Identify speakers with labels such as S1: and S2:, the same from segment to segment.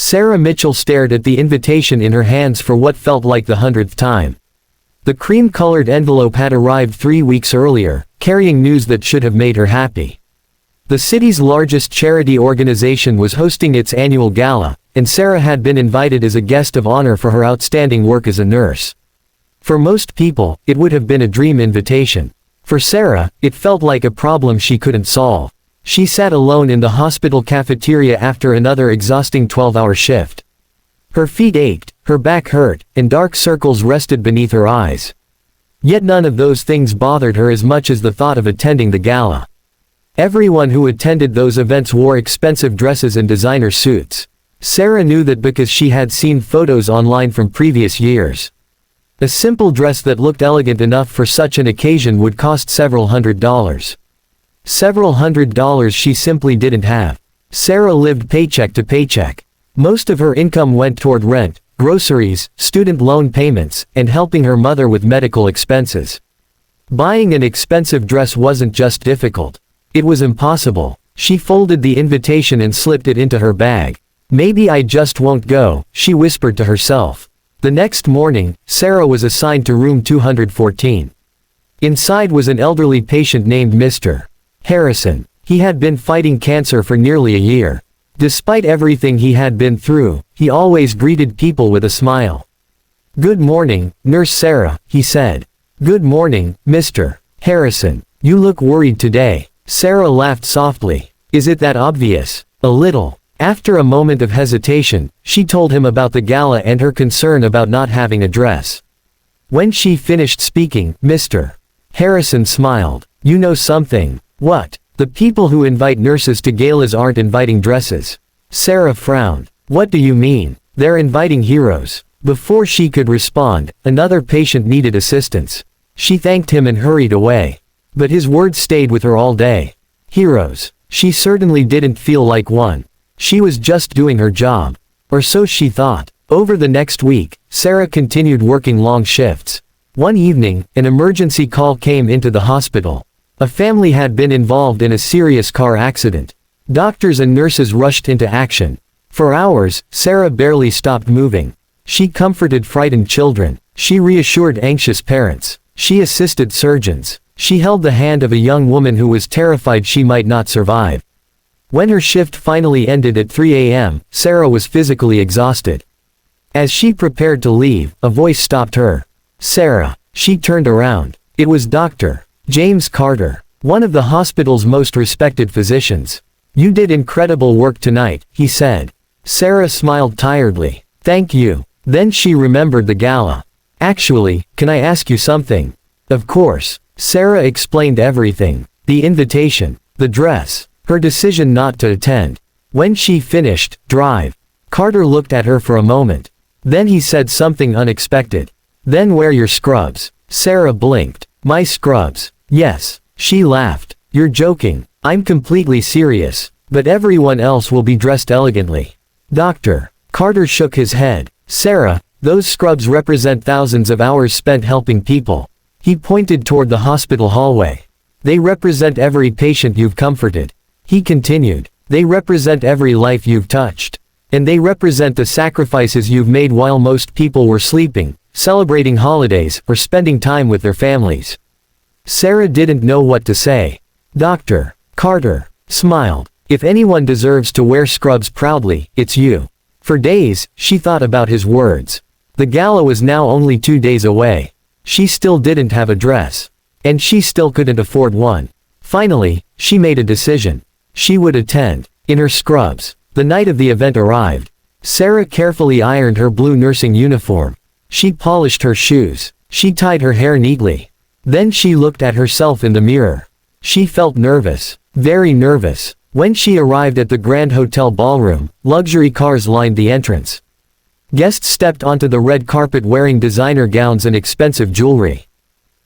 S1: Sarah Mitchell stared at the invitation in her hands for what felt like the 100th time. The cream-colored envelope had arrived 3 weeks earlier, carrying news that should have made her happy. The city's largest charity organization was hosting its annual gala, and Sarah had been invited as a guest of honor for her outstanding work as a nurse. For most people, it would have been a dream invitation. For Sarah, it felt like a problem she couldn't solve. She sat alone in the hospital cafeteria after another exhausting 12-hour shift. Her feet ached, her back hurt, and dark circles rested beneath her eyes. Yet none of those things bothered her as much as the thought of attending the gala. Everyone who attended those events wore expensive dresses and designer suits. Sarah knew that because she had seen photos online from previous years. A simple dress that looked elegant enough for such an occasion would cost several $100s. Several $100s she simply didn't have. Sarah lived paycheck to paycheck. Most of her income went toward rent, groceries, student loan payments, and helping her mother with medical expenses. Buying an expensive dress wasn't just difficult. It was impossible. She folded the invitation and slipped it into her bag. "Maybe I just won't go," she whispered to herself. The next morning, Sarah was assigned to room 214. Inside was an elderly patient named Mr. Harrison. He had been fighting cancer for nearly a year. Despite everything he had been through, he always greeted people with a smile. "Good morning, Nurse Sarah," he said. "Good morning, Mr. Harrison. You look worried today." Sarah laughed softly. "Is it that obvious?" "A little." After a moment of hesitation, she told him about the gala and her concern about not having a dress. When she finished speaking, Mr. Harrison smiled. "You know something." "What?" "The people who invite nurses to galas aren't inviting dresses." Sarah frowned. "What do you mean?" "They're inviting heroes." Before she could respond, another patient needed assistance. She thanked him and hurried away. But his words stayed with her all day. Heroes. She certainly didn't feel like one. She was just doing her job. Or so she thought. Over the next week, Sarah continued working long shifts. One evening, an emergency call came into the hospital. A family had been involved in a serious car accident. Doctors and nurses rushed into action. For hours, Sarah barely stopped moving. She comforted frightened children. She reassured anxious parents. She assisted surgeons. She held the hand of a young woman who was terrified she might not survive. When her shift finally ended at 3 a.m., Sarah was physically exhausted. As she prepared to leave, a voice stopped her. "Sarah." She turned around. It was Dr. James Carter, one of the hospital's most respected physicians. "You did incredible work tonight," he said. Sarah smiled tiredly. "Thank you." Then she remembered the gala. "Actually, can I ask you something?" "Of course." Sarah explained everything. The invitation, the dress, her decision not to attend. When she finished, "Drive." Carter looked at her for a moment. Then he said something unexpected. "Then wear your scrubs." Sarah blinked. "My scrubs?" "Yes." She laughed. "You're joking." "I'm completely serious. But everyone else will be dressed elegantly." "Doctor." Carter shook his head. "Sarah, those scrubs represent thousands of hours spent helping people." He pointed toward the hospital hallway. "They represent every patient you've comforted." He continued. "They represent every life you've touched. And they represent the sacrifices you've made while most people were sleeping, celebrating holidays, or spending time with their families." Sarah didn't know what to say. Dr. Carter smiled. "If anyone deserves to wear scrubs proudly, it's you." For days, she thought about his words. The gala was now only 2 days away. She still didn't have a dress. And she still couldn't afford one. Finally, she made a decision. She would attend. In her scrubs. The night of the event arrived. Sarah carefully ironed her blue nursing uniform. She polished her shoes. She tied her hair neatly. Then she looked at herself in the mirror. She felt nervous. Very nervous. When she arrived at the Grand Hotel ballroom, luxury cars lined the entrance. Guests stepped onto the red carpet wearing designer gowns and expensive jewelry.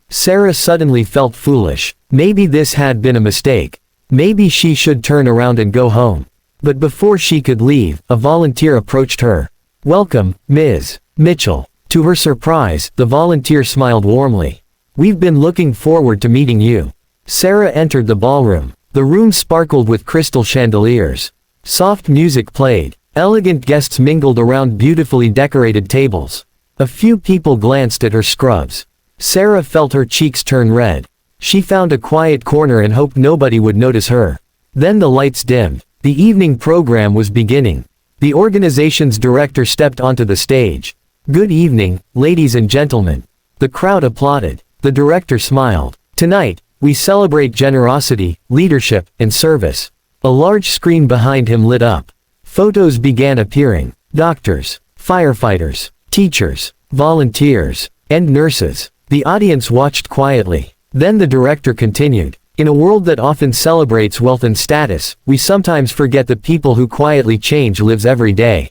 S1: Sarah suddenly felt foolish. Maybe this had been a mistake. Maybe she should turn around and go home. But before she could leave, a volunteer approached her. "Welcome, Ms. Mitchell." To her surprise, the volunteer smiled warmly. "We've been looking forward to meeting you." Sarah entered the ballroom. The room sparkled with crystal chandeliers. Soft music played. Elegant guests mingled around beautifully decorated tables. A few people glanced at her scrubs. Sarah felt her cheeks turn red. She found a quiet corner and hoped nobody would notice her. Then the lights dimmed. The evening program was beginning. The organization's director stepped onto the stage. "Good evening, ladies and gentlemen." The crowd applauded. The director smiled. "Tonight, we celebrate generosity, leadership, and service." A large screen behind him lit up. Photos began appearing. Doctors, firefighters, teachers, volunteers, and nurses. The audience watched quietly. Then the director continued. "In a world that often celebrates wealth and status, we sometimes forget the people who quietly change lives every day."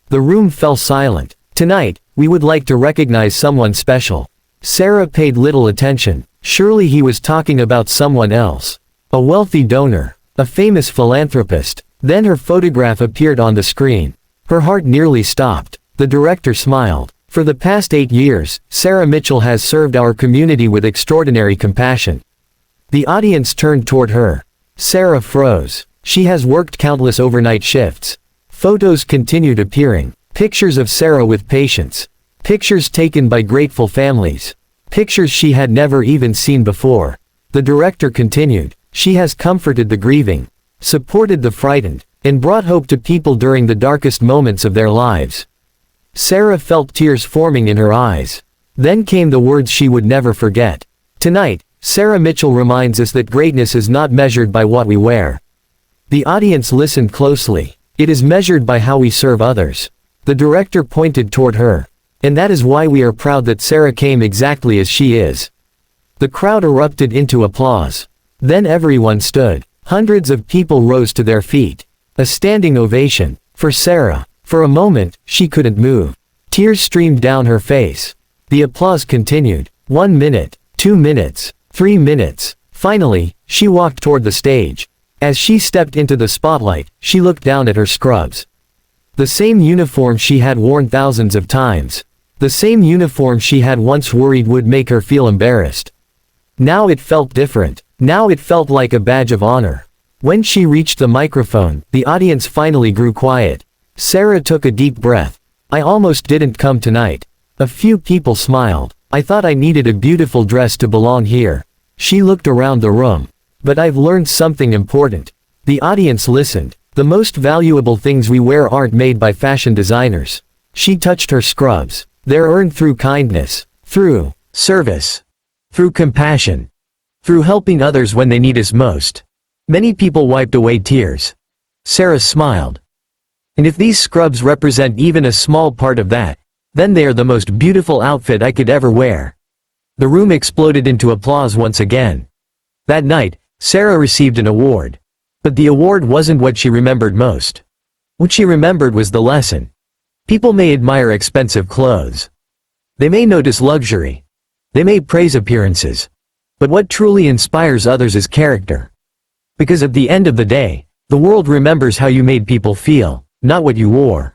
S1: The room fell silent. "Tonight, we would like to recognize someone special." Sarah paid little attention. Surely he was talking about someone else. A wealthy donor. A famous philanthropist. Then her photograph appeared on the screen. Her heart nearly stopped. The director smiled. "For the past 8 years, Sarah Mitchell has served our community with extraordinary compassion." The audience turned toward her. Sarah froze. She has worked countless overnight shifts. Photos continued appearing. Pictures of Sarah with patients. Pictures taken by grateful families. Pictures she had never even seen before. The director continued. "She has comforted the grieving, supported the frightened, and brought hope to people during the darkest moments of their lives." Sarah felt tears forming in her eyes. Then came the words she would never forget. "Tonight, Sarah Mitchell reminds us that greatness is not measured by what we wear." The audience listened closely. "It is measured by how we serve others." The director pointed toward her. "And that is why we are proud that Sarah came exactly as she is." The crowd erupted into applause. Then everyone stood. Hundreds of people rose to their feet. A standing ovation. For Sarah. For a moment, she couldn't move. Tears streamed down her face. The applause continued. 1 minute, 2 minutes, 3 minutes. Finally, she walked toward the stage. As she stepped into the spotlight, she looked down at her scrubs. The same uniform she had worn thousands of times. The same uniform she had once worried would make her feel embarrassed. Now it felt different. Now it felt like a badge of honor. When she reached the microphone, the audience finally grew quiet. Sarah took a deep breath. "I almost didn't come tonight." A few people smiled. "I thought I needed a beautiful dress to belong here." She looked around the room. "But I've learned something important." The audience listened. "The most valuable things we wear aren't made by fashion designers." She touched her scrubs. "They're earned through kindness, through service, through compassion, through helping others when they need us most." Many people wiped away tears. Sarah smiled. "And if these scrubs represent even a small part of that, then they are the most beautiful outfit I could ever wear." The room exploded into applause once again. That night, Sarah received an award. But the award wasn't what she remembered most. What she remembered was the lesson. People may admire expensive clothes. They may notice luxury. They may praise appearances. But what truly inspires others is character. Because at the end of the day, the world remembers how you made people feel, not what you wore.